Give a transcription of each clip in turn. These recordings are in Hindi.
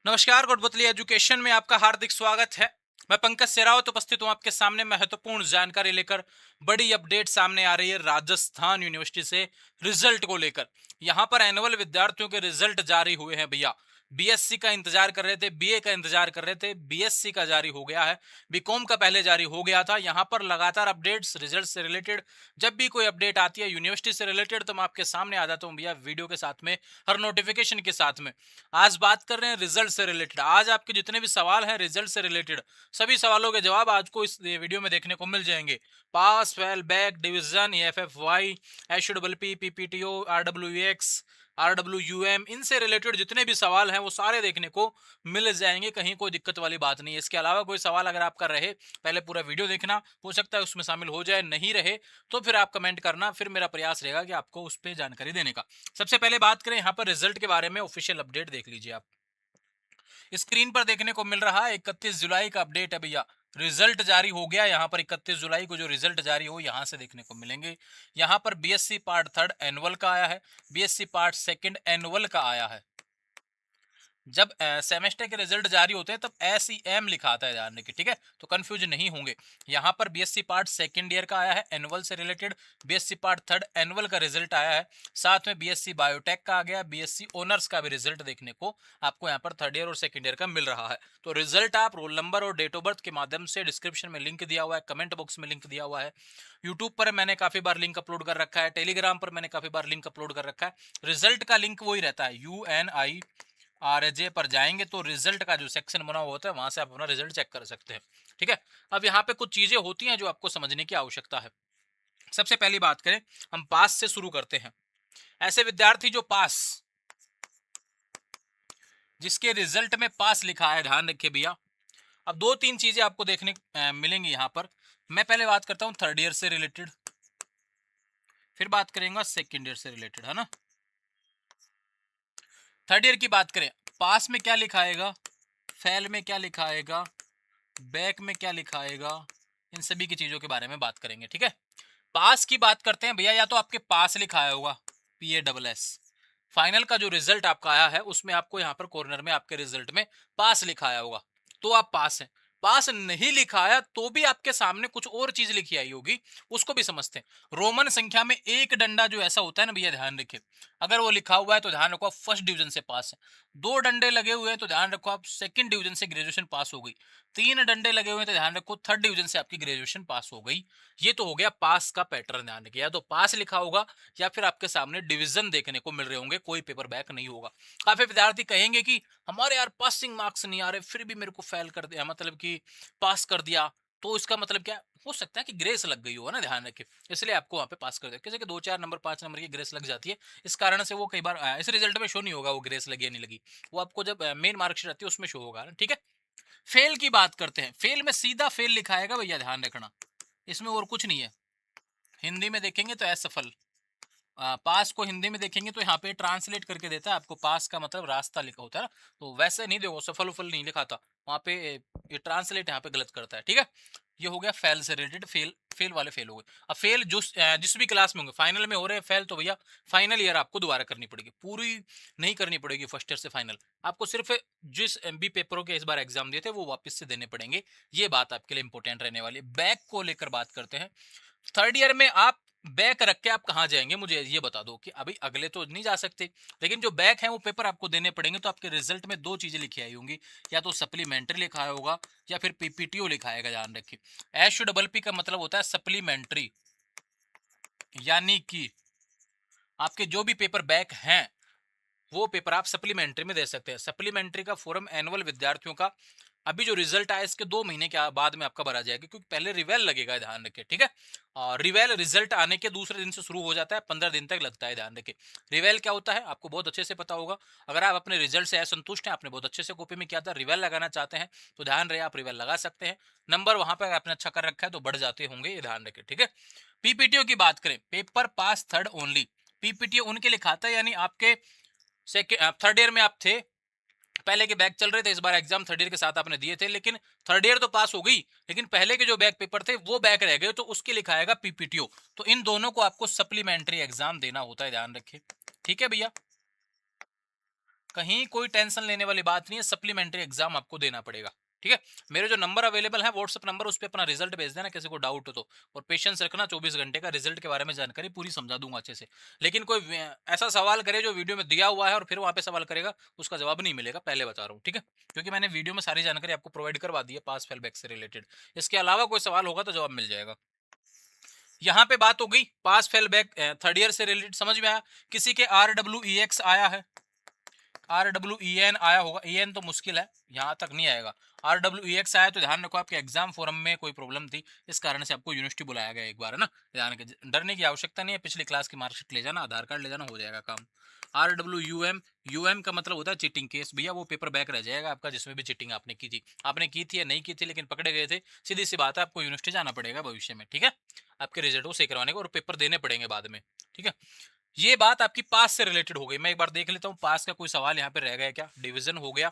नमस्कार, गुटबुतली एजुकेशन में आपका हार्दिक स्वागत है। मैं पंकज सेरावत उपस्थित हूं आपके सामने महत्वपूर्ण जानकारी लेकर। बड़ी अपडेट सामने आ रही है राजस्थान यूनिवर्सिटी से रिजल्ट को लेकर। यहां पर एनुअल विद्यार्थियों के रिजल्ट जारी हुए हैं भैया। बीएससी का इंतजार कर रहे थे, बीए का इंतजार कर रहे थे, बीएससी का जारी हो गया है, बीकॉम का पहले जारी हो गया था। यहां पर लगातार अपडेट्स रिजल्ट से रिलेटेड, जब भी कोई अपडेट आती है यूनिवर्सिटी से रिलेटेड तो मैं आपके सामने आ जाता हूं भैया वीडियो के साथ में, हर नोटिफिकेशन के साथ में। आज बात कर रहे हैं रिजल्ट से रिलेटेड। आज आपके जितने भी सवाल हैं रिजल्ट से रिलेटेड, सभी सवालों के जवाब आज को इस वीडियो में देखने को मिल जाएंगे। पास, फेल, बैक, डिवीजन, एफएफवाई, एचडब्ल्यूपी, पीपीटीओ, आरडब्ल्यूएक्स, आरडब्ल्यूयूएम, इनसे रिलेटेड जितने भी सवाल हैं वो सारे देखने को मिल जाएंगे। कहीं कोई दिक्कत वाली बात नहीं है। इसके अलावा कोई सवाल अगर आपका रहे, पहले पूरा वीडियो देखना, हो सकता है उसमें शामिल हो जाए, नहीं रहे तो फिर आप कमेंट करना, फिर मेरा प्रयास रहेगा कि आपको उस पर जानकारी देने का। सबसे पहले बात करें यहाँ पर रिजल्ट के बारे में, ऑफिशियल अपडेट देख लीजिए आप। स्क्रीन पर देखने को मिल रहा है 31 जुलाई का अपडेट है भैया। रिजल्ट जारी हो गया। यहाँ पर 31 जुलाई को जो रिजल्ट जारी हो यहाँ से देखने को मिलेंगे। यहाँ पर बीएससी पार्ट थर्ड एनुअल का आया है, बीएससी पार्ट सेकंड एनुअल का आया है। जब सेमेस्टर के रिजल्ट जारी होते हैं तब SEM लिखा आता है, ध्यान रखिए, ठीक है, तो कंफ्यूज नहीं होंगे। यहाँ पर बीएससी पार्ट सेकंड ईयर का आया है एनुअल से related, BSc part third annual का रिजल्ट आया है, साथ में बीएससी बायोटेक का आ गया, बीएससी ऑनर्स का भी रिजल्ट देखने को आपको यहाँ पर थर्ड ईयर और सेकंड ईयर का मिल रहा है। तो रिजल्ट आप रोल नंबर और डेट ऑफ बर्थ के माध्यम से, डिस्क्रिप्शन में लिंक दिया हुआ है, कमेंट बॉक्स में लिंक दिया हुआ है, यूट्यूब पर मैंने काफी बार लिंक अपलोड कर रखा है, टेलीग्राम पर मैंने काफी बार लिंक अपलोड कर रखा है। रिजल्ट का लिंक वही रहता है, UNIRJ पर जाएंगे तो रिजल्ट का जो सेक्शन बना हुआ होता है वहां से आप अपना रिजल्ट चेक कर सकते हैं, ठीक है। अब यहाँ पे कुछ चीजें होती हैं जो आपको समझने की आवश्यकता है। सबसे पहली बात करें, हम पास से शुरू करते हैं। ऐसे विद्यार्थी जो पास, जिसके रिजल्ट में पास लिखा है, ध्यान रखिए भैया। अब दो तीन चीजें आपको देखने मिलेंगी यहाँ पर। मैं पहले बात करता हूँ थर्ड ईयर से रिलेटेड, फिर बात करेंगे सेकेंड ईयर से रिलेटेड, है ना। थर्ड ईयर की बात करें, पास में क्या लिखा आएगा, फेल में क्या लिखा आएगा, बैक में क्या लिखा आएगा, इन सभी की चीजों के बारे में बात करेंगे, ठीक है। पास की बात करते हैं भैया, या तो आपके पास लिखा आया होगा PASS, फाइनल का जो रिजल्ट आपका आया है उसमें आपको यहाँ पर कॉर्नर में आपके रिजल्ट में पास लिखा आया होगा, तो आप पास हैं। पास नहीं लिखा आया तो भी आपके सामने कुछ और चीज लिखी आई होगी, उसको भी समझते हैं। रोमन संख्या में एक डंडा जो ऐसा होता है ना भैया, ध्यान रखिए, अगर वो लिखा हुआ है तो ध्यान रखो आप फर्स्ट डिवीजन से पास है। दो डंडे लगे हुए हैं तो ध्यान रखो आप सेकंड डिवीजन से ग्रेजुएशन पास हो गई। तीन डंडे लगे हुए हैं तो ध्यान रखो थर्ड डिवीजन से आपकी ग्रेजुएशन पास हो गई। ये तो हो गया पास का पैटर्न, ध्यान रखिए, या तो पास लिखा होगा या फिर आपके सामने डिवीजन देखने को मिल रहे होंगे, कोई पेपर बैक नहीं होगा। काफी विद्यार्थी कहेंगे कि हमारे यार पासिंग मार्क्स नहीं आ रहे, फिर भी मेरे को फेल कर दिया, मतलब कि पास कर दिया, तो इसका मतलब क्या हो सकता है कि ग्रेस लग गई हो ना, ध्यान रखिए, इसलिए आपको वहां पे पास कर दिया। किसी के 2 4 नंबर 5 नंबर की ग्रेस लग जाती है, इस कारण से वो कई बार इस रिजल्ट में शो नहीं होगा वो ग्रेस लगी या नहीं लगी, वो आपको जब मेन मार्कशीट आती है उसमें शो होगा, ठीक है। फेल की बात करते हैं, फेल में सीधा फेल लिखा आएगा भैया, ध्यान रखना, इसमें और कुछ नहीं है। हिंदी में देखेंगे तो असफल, पास को हिंदी में देखेंगे तो यहाँ पे ट्रांसलेट करके देता है आपको, पास का मतलब रास्ता लिखा होता है ना, तो वैसे नहीं देखो सफल उफल नहीं लिखा था वहाँ पे, ये ट्रांसलेट यहाँ पे गलत करता है, ठीक है। ये हो गया फेल से रिलेटेड, फेल फेल वाले फेल हो गए। अब फेल जिस भी क्लास में होंगे, फाइनल में हो रहे हैं फेल तो भैया फाइनल ईयर आपको दोबारा करनी पड़ेगी, पूरी नहीं करनी पड़ेगी फर्स्ट ईयर से फाइनल, आपको सिर्फ जिस MB पेपरों के इस बार एग्जाम दिए थे वो वापस से देने पड़ेंगे। ये बात आपके लिए इंपॉर्टेंट रहने वाली है। बैक को लेकर बात करते हैं। थर्ड ईयर में आप बैक रख के आप कहाँ जाएंगे, मुझे ये बता दो कि अभी अगले तो नहीं जा सकते, लेकिन जो बैक है वो पेपर आपको देने पड़ेंगे, तो आपके रिजल्ट में दो चीजें लिखी आई होंगी, या तो सप्लीमेंट्री लिखा आया होगा या फिर PPTO लिखा आएगा, ध्यान रखिए। SPP का मतलब होता है सप्लीमेंट्री, यानी कि आपके जो भी पेपर बैक हैं वो पेपर आप सप्लीमेंट्री में दे सकते हैं। सप्लीमेंट्री का फॉर्म एनुअल विद्यार्थियों का अभी जो रिजल्ट आया इसके 2 महीने के बाद में आपका भरा जाएगा, क्योंकि पहले रिवेल लगेगा, ध्यान रखिए, ठीक है। और रिवेल रिजल्ट आने के दूसरे दिन से शुरू हो जाता है, 15 दिन तक लगता है, ध्यान रखिए। रिवेल क्या होता है आपको बहुत अच्छे से पता होगा। अगर आप अपने रिजल्ट से असंतुष्ट हैं, आपने बहुत अच्छे से कॉपी में किया था, रिवेल लगाना चाहते हैं तो ध्यान रहे आप रिवेल लगा सकते हैं। नंबर वहां पर आपने अच्छा कर रखा है तो बढ़ जाते होंगे, ये ध्यान रखिए, ठीक है। PPTO की बात करें, paper pass third only, PPTO उनके लिखाता है, यानी आपके थर्ड ईयर में आप थे, पहले के बैक चल रहे थे, इस बार एग्जाम थर्ड ईयर के साथ आपने दिए थे, लेकिन थर्ड ईयर तो पास हो गई, लेकिन पहले के जो बैक पेपर थे वो बैक रह गए, तो उसके लिखा आएगा PPTO। तो इन दोनों को आपको सप्लीमेंट्री एग्जाम देना होता है, ध्यान रखिए, ठीक है भैया। कहीं कोई टेंशन लेने वाली बात नहीं है, सप्लीमेंट्री एग्जाम आपको देना पड़ेगा, ठीक है। मेरे जो नंबर अवेलेबल है व्हाट्सएप नंबर, उस पर अपना रिजल्ट भेज देना किसी को डाउट हो तो, और पेशेंस रखना, 24 घंटे का रिजल्ट के बारे में जानकारी पूरी समझा दूंगा अच्छे से। लेकिन कोई ऐसा सवाल करे जो वीडियो में दिया हुआ है और फिर वहां पे सवाल करेगा, उसका जवाब नहीं मिलेगा, पहले बता रहा हूँ, ठीक है। क्योंकि मैंने वीडियो में सारी जानकारी आपको प्रोवाइड करवा दी है पास फेल बैक से रिलेटेड। इसके अलावा कोई सवाल होगा तो जवाब मिल जाएगा। यहाँ पे बात हो गई pass fell back third year से रिलेटेड, समझ में आया। किसी के RWEX आया है, RWEN आया होगा, EN तो मुश्किल है, यहाँ तक नहीं आएगा। RWEX आया तो ध्यान रखो आपके एग्जाम फोरम में कोई प्रॉब्लम थी, इस कारण से आपको यूनिवर्सिटी बुलाया गया एक बार, है ना। ध्यान के डरने की आवश्यकता नहीं है, पिछली क्लास की मार्कशीट ले जाना, आधार कार्ड ले जाना, हो जाएगा काम। RWUM, UM का मतलब होता है चीटिंग केस, भैया वो पेपर बैक रह जाएगा आपका जिसमें भी चीटिंग आपने की थी या नहीं की थी लेकिन पकड़े गए थे, सीधी सी बात है, आपको यूनिवर्सिटी जाना पड़ेगा भविष्य में, ठीक है। आपके रिजल्ट को सही करवाने को और पेपर देने पड़ेंगे बाद में, ठीक है। ये बात आपकी पास से रिलेटेड हो गई। मैं एक बार देख लेता हूँ पास का कोई सवाल यहाँ पे रह गया क्या। डिवीजन हो गया,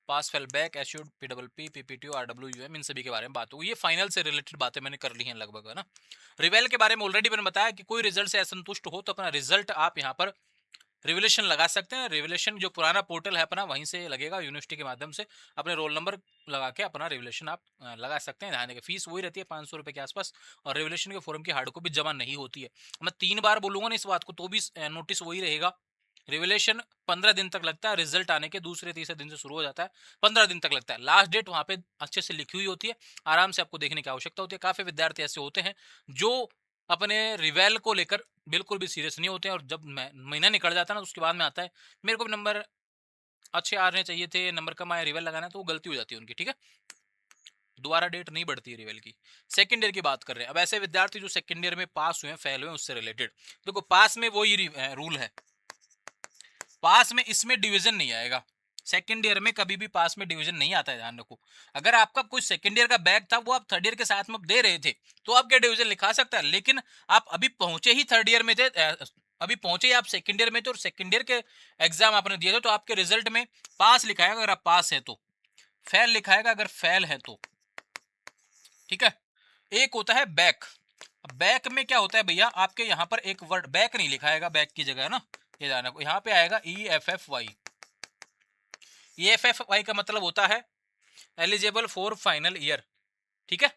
pass fell back, assured, PPP, PPTO, RWUM, इन सभी के बारे में बात होगी। ये फाइनल से रिलेटेड बातें मैंने कर ली हैं लगभग, है ना। रिवेल के बारे में ऑलरेडी मैंने बताया कि कोई रिजल्ट से असंतुष्ट हो तो अपना रिजल्ट आप यहाँ पर रिवलेशन लगा सकते हैं। रिवलेशन जो पुराना पोर्टल है अपना, वहीं से लगेगा, यूनिवर्सिटी के माध्यम से अपने रोल नंबर लगा के अपना रिवलेशन आप लगा सकते हैं। ध्यान दें फीस वही रहती है 500 रुपए के आसपास, और रिवलेशन के फॉर्म की हार्ड कॉपी जमा नहीं होती है। मैं 3 बार बोलूंगा ना इस बात को तो भी नोटिस वही रहेगा। रिवलेशन 15 दिन तक लगता है, रिजल्ट आने के दूसरे तीसरे दिन से शुरू हो जाता है, 15 दिन तक लगता है। लास्ट डेट वहां पे अच्छे से लिखी हुई होती है, आराम से आपको देखने की आवश्यकता होती है। काफी विद्यार्थी ऐसे होते हैं जो अपने रिवेल को लेकर बिल्कुल भी सीरियस नहीं होते हैं, और जब महीना निकल जाता है ना तो उसके बाद में आता है मेरे को भी नंबर अच्छे आने चाहिए थे, नंबर कम आया, रिवेल लगाना है, तो वो गलती हो जाती है उनकी, ठीक है। दोबारा डेट नहीं बढ़ती है रिवेल की। सेकंड ईयर की बात कर रहे हैं। अब ऐसे विद्यार्थी जो सेकंड ईयर में पास हुए हैं, फेल हुए हैं, उससे रिलेटेड देखो, पास में वो ही रूल है, पास में इसमें डिवीजन नहीं आएगा। सेकंड ईयर में कभी भी पास में डिवीजन नहीं आता है, ध्यान रखो। अगर आपका कोई सेकंड ईयर का बैग था वो आप थर्ड ईयर के साथ में दे रहे थे तो आप क्या डिवीजन लिखा सकता है, लेकिन आप अभी पहुंचे ही थर्ड ईयर में थे, अभी पहुंचे ही आप सेकंड ईयर में थे और सेकंड ईयर के एग्जाम आपने दिए थे, तो आपके रिजल्ट में पास लिखाएगा अगर आप पास है तो, फेल लिखाएगा अगर फेल है तो, ठीक है। एक होता है बैक। बैक में क्या होता है भैया, आपके यहाँ पर एक वर्ड बैक नहीं लिखाएगा, बैक की जगह, है ना, ये जाना को यहाँ पे आएगा EFFY। EFFY का मतलब होता है एलिजिबल फॉर फाइनल ईयर, ठीक है।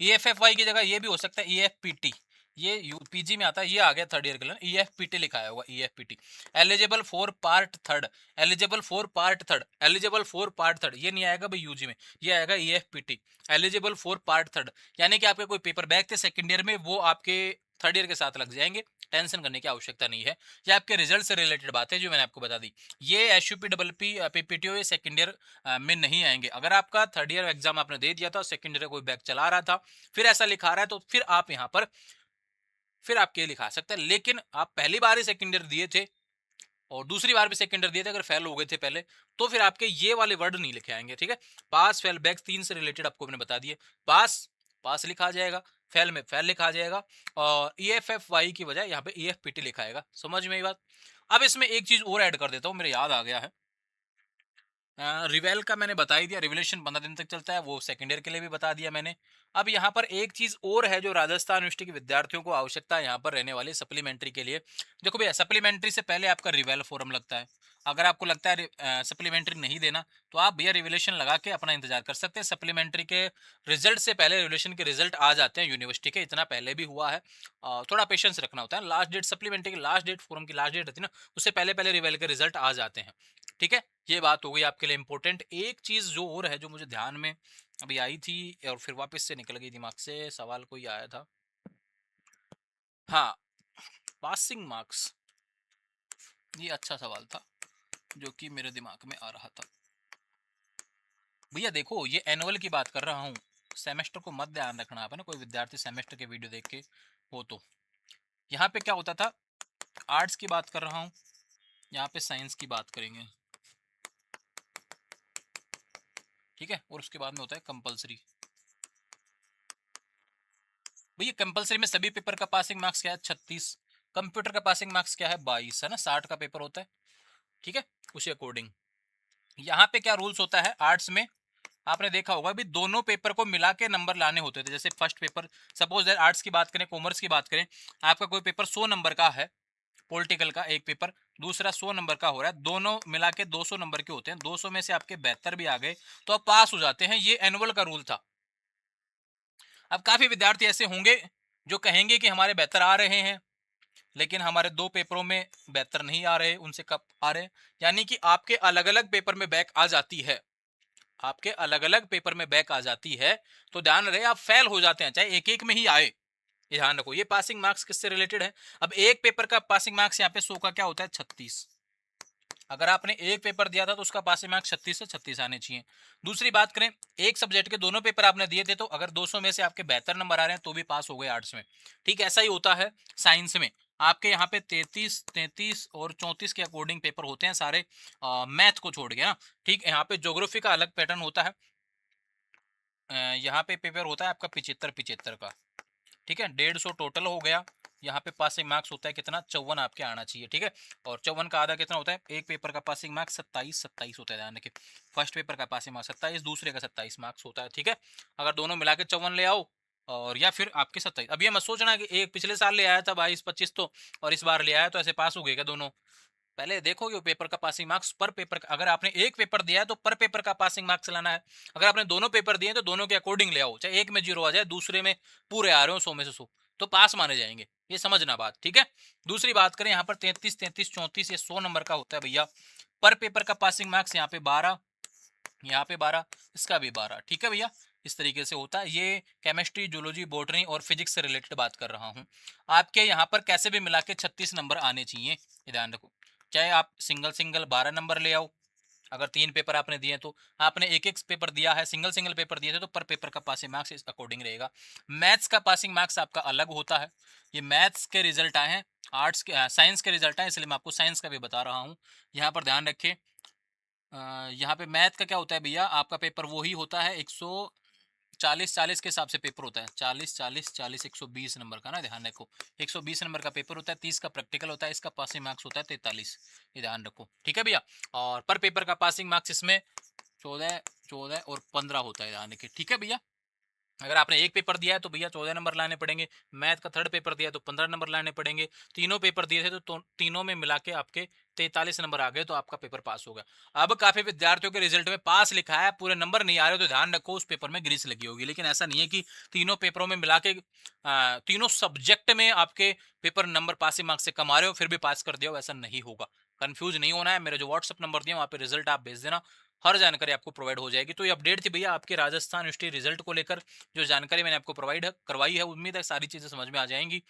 EFFY की जगह ये भी हो सकता है EFPT, ये यूपीजी में आता है, ये आ गया थर्ड ईयर के लिए, EFPT लिखाया होगा, EFPT eligible for part third, eligible for part third, eligible for part third, ये नहीं आएगा भाई यूजी में, ये आएगा EFPT eligible for part third. यानी कि आपके कोई पेपर बैक थे सेकंड ईयर में, वो आपके थर्ड ईयर के साथ लग जाएंगे, टेंशन करने की आवश्यकता नहीं है। ये आपके रिजल्ट से रिलेटेड बात है जो मैंने आपको बता दी। ये SUPPP PPTO ये सेकंड ईयर में नहीं आएंगे। अगर आपका थर्ड ईयर एग्जाम आपने दे दिया था, सेकंड ईयर कोई बैक चला रहा था, फिर ऐसा लिखा रहा है, तो फिर आप यहाँ पर फिर आप ये लिखा सकते हैं। लेकिन आप पहली बार ही सेकंड ईयर दिए थे और दूसरी बार भी सेकंड ईयर दिए थे, अगर फेल हो गए थे पहले, तो फिर आपके ये वाले वर्ड नहीं लिखे आएंगे, ठीक है। पास फेल बैक तीन से रिलेटेड आपको मैंने बता दिए। पास पास लिखा जाएगा, फेल में फेल लिखा जाएगा, और EFFY की बजाय यहाँ पे EFPT लिखा आएगा। समझ में ये बात। अब इसमें एक चीज और ऐड कर देता हूँ, मेरे याद आ गया है। रिवेल का मैंने बता ही दिया, रिवेलेशन 15 दिन तक चलता है, वो सेकंड ईयर के लिए भी बता दिया मैंने। अब यहाँ पर एक चीज और है जो राजस्थान यूनिवर्सिटी के विद्यार्थियों को आवश्यकता है यहाँ पर रहने वाली सप्लीमेंट्री के लिए। देखो भैया, सप्लीमेंट्री से पहले आपका रिवेल फॉर्म लगता है। अगर आपको लगता है सप्लीमेंट्री नहीं देना, तो आप भैया रिवेलेशन लगा के अपना इंतजार कर सकते हैं। सप्लीमेंट्री के रिजल्ट से पहले रिवेलेशन के रिजल्ट आ जाते हैं यूनिवर्सिटी के, इतना पहले भी हुआ है। थोड़ा पेशेंस रखना होता है। लास्ट डेट सप्लीमेंट्री की, लास्ट डेट फॉर्म की लास्ट डेट रहती है ना, उससे पहले पहले रिवेल के रिजल्ट आ जाते हैं, ठीक है। ये बात हो गई आपके लिए इंपॉर्टेंट। एक चीज जो और है जो मुझे ध्यान में अभी आई थी और फिर वापस से निकल गई दिमाग से, सवाल कोई आया था, हाँ, पासिंग मार्क्स, ये अच्छा सवाल था जो कि मेरे दिमाग में आ रहा था। भैया देखो, ये एनुअल की बात कर रहा हूँ, सेमेस्टर को मत ध्यान रखना आप, है ना। कोई विद्यार्थी सेमेस्टर के वीडियो देख के हो तो, यहाँ पे क्या होता था, आर्ट्स की बात कर रहा हूँ, यहाँ पे साइंस की बात करेंगे, ठीक है। और उसके बाद में होता है कंपलसरी। भैया कंपलसरी में सभी पेपर का पासिंग मार्क्स क्या है, 36। कंप्यूटर का पासिंग मार्क्स क्या है, 22, है ना, 60 का पेपर होता है, ठीक है। उसी अकॉर्डिंग यहाँ पे क्या रूल्स होता है आर्ट्स में, आपने देखा होगा भी दोनों पेपर को मिला के नंबर लाने होते थे। जैसे first paper, suppose that arts की बात करें, कॉमर्स की बात करें, आपका कोई पेपर 100 नंबर का है, पॉलिटिकल का एक पेपर, दूसरा 100 नंबर का हो रहा है, दोनों मिला के 200 नंबर के होते हैं, 200 में से आपके 72 भी आ गए तो आप पास हो जाते हैं। ये एनुअल का रूल था। अब काफी विद्यार्थी ऐसे होंगे जो कहेंगे कि हमारे 72 आ रहे हैं लेकिन हमारे 2 पेपरों में 72 नहीं आ रहे, उनसे कब आ रहे, यानी कि आपके अलग अलग पेपर में बैक आ जाती है, आपके अलग अलग पेपर में बैक आ जाती है, तो ध्यान रहे आप फेल हो जाते हैं चाहे एक एक में ही आए। ये ध्यान रखो। ये पासिंग मार्क्स किससे रिलेटेड है? अब एक पेपर का पासिंग मार्क्स यहाँ पे 100 का क्या होता है? 36। अगर आपने एक पेपर दिया था तो उसका पासिंग मार्क्स 36 से 36 आने चाहिए। दूसरी बात करें, एक सब्जेक्ट के दोनों पेपर आपने दिए थे तो अगर 200 में से आपके 72 नंबर आ रहे हैं तो भी पास हो गए आर्ट्स में। ठीक, ऐसा ही होता है साइंस में। आपके यहाँ पे 33 और 34 के अकॉर्डिंग पेपर होते हैं सारे, मैथ को छोड़ के ना। ठीक, यहाँ पे ज्योग्राफी का अलग पैटर्न होता है। यहाँ पे पेपर होता है आपका 75 का। ठीक है, 150 टोटल हो गया। यहाँ पे पासिंग मार्क्स होता है कितना? 54 आपके आना चाहिए। ठीक है, और 54 का आधा कितना होता है? एक पेपर का पासिंग मार्क्स 27 होता है, ध्यान रखिए। फर्स्ट पेपर का पासिंग मार्क्स 27, दूसरे का 27 मार्क्स होता है। ठीक है, अगर दोनों मिला के 54 ले आओ और या फिर आपके 27। अब ये मत सोचना कि एक पिछले साल ले आया था 22-25 तो और इस बार ले आया तो ऐसे पास हो गए क्या दोनों। पहले देखोगे वो पेपर का पासिंग मार्क्स पर पेपर का। अगर आपने एक पेपर दिया है तो पर पेपर का पासिंग मार्क्स लाना है। अगर आपने दोनों पेपर दिए तो दोनों के अकॉर्डिंग ले आओ, चाहे एक में 0 आ जाए दूसरे में पूरे आ रहे हो 100 में से 100, तो पास माने जाएंगे। ये समझना बात। ठीक है, दूसरी बात करें, यहाँ पर 33, 34 ये 100 नंबर का होता है भैया। पर पेपर का पासिंग मार्क्स यहाँ पे 12, यहाँ पे 12, इसका भी 12। ठीक है भैया, इस तरीके से होता है। ये केमिस्ट्री, जूलॉजी, बॉटनी और फिजिक्स से रिलेटेड बात कर रहा हूँ। आपके यहाँ पर कैसे भी मिला के 36 नंबर आने चाहिए, ये ध्यान रखो। चाहे आप सिंगल सिंगल 12 नंबर ले आओ, अगर 3 पेपर आपने दिए तो आपने एक एक पेपर दिया है, सिंगल सिंगल पेपर दिए थे तो पर पेपर का पासिंग मार्क्स इस अकॉर्डिंग रहेगा। मैथ्स का पासिंग मार्क्स आपका अलग होता है। ये मैथ्स के रिजल्ट आए हैं, आर्ट्स के साइंस के रिजल्ट आए, इसलिए मैं आपको साइंस का भी बता रहा हूँ। यहाँ पर ध्यान रखें, यहाँ पे मैथ का क्या होता है भैया, आपका पेपर वही होता है 140 के हिसाब से पेपर होता है, 40 120 नंबर का ना, ध्यान रखो। 120 नंबर का पेपर होता है, 30 का प्रैक्टिकल होता है, इसका पासिंग मार्क्स होता है 43, ये ध्यान रखो। ठीक है भैया, और पर पेपर का पासिंग मार्क्स इसमें 14 और 15 होता है, ध्यान रखिए। ठीक है भैया, अगर आपने एक पेपर दिया है तो भैया 14 नंबर लाने पड़ेंगे, मैथ का थर्ड पेपर दिया है तो 15 नंबर लाने पड़ेंगे, तीनों पेपर दिए थे तो तीनों में मिला के आपके 43 नंबर आ गए तो आपका पेपर पास होगा। अब काफी विद्यार्थियों के रिजल्ट में पास लिखा है, पूरे नंबर नहीं आ रहे, तो ध्यान रखो उस पेपर में ग्रीस लगी होगी। लेकिन ऐसा नहीं है कि तीनों पेपरों में मिला के तीनों सब्जेक्ट में आपके पेपर नंबर पासिंग मार्क्स से कम आ रहे हो फिर भी पास कर दिया हो, ऐसा नहीं होगा। कंफ्यूज नहीं होना है, मेरा जो व्हाट्सअप नंबर दिया वहाँ पे रिजल्ट आप भेज देना, हर जानकारी आपको प्रोवाइड हो जाएगी। तो ये अपडेट थी भैया आपके राजस्थान यूनिवर्सिटी रिजल्ट को लेकर, जो जानकारी मैंने आपको प्रोवाइड करवाई है। उम्मीद है सारी चीजें समझ में आ जाएंगी।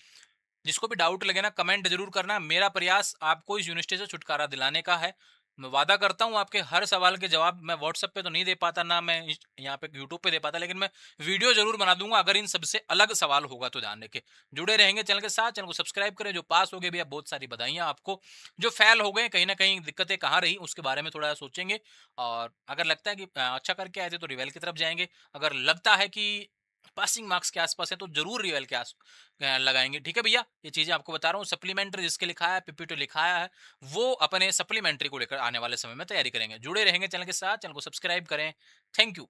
जिसको भी डाउट लगे ना कमेंट जरूर करना। मेरा प्रयास आपको इस यूनिवर्सिटी से छुटकारा दिलाने का है। मैं वादा करता हूँ आपके हर सवाल के जवाब मैं व्हाट्सएप पे तो नहीं दे पाता, ना मैं यहाँ पे यूट्यूब पे दे पाता, लेकिन मैं वीडियो जरूर बना दूंगा अगर इन सबसे अलग सवाल होगा तो। ध्यान रखें, जुड़े रहेंगे चैनल के साथ, चैनल को सब्सक्राइब करें। जो पास हो गए भैया बहुत सारी बधाइयाँ आपको, जो फेल हो गए कहीं ना कहीं दिक्कतें कहाँ रही उसके बारे में थोड़ा सोचेंगे। और अगर लगता है कि अच्छा करके आए थे तो रिवेल की तरफ जाएंगे। अगर लगता है कि पासिंग मार्क्स के आसपास है तो जरूर रिवेल के आस लगाएंगे। ठीक है भैया, ये चीजें आपको बता रहा हूँ। सप्लीमेंट्री जिसके लिखाया है, पीपीटी लिखाया है, वो अपने सप्लीमेंट्री को लेकर आने वाले समय में तैयारी करेंगे। जुड़े रहेंगे चैनल के साथ, चैनल को सब्सक्राइब करें। Thank you.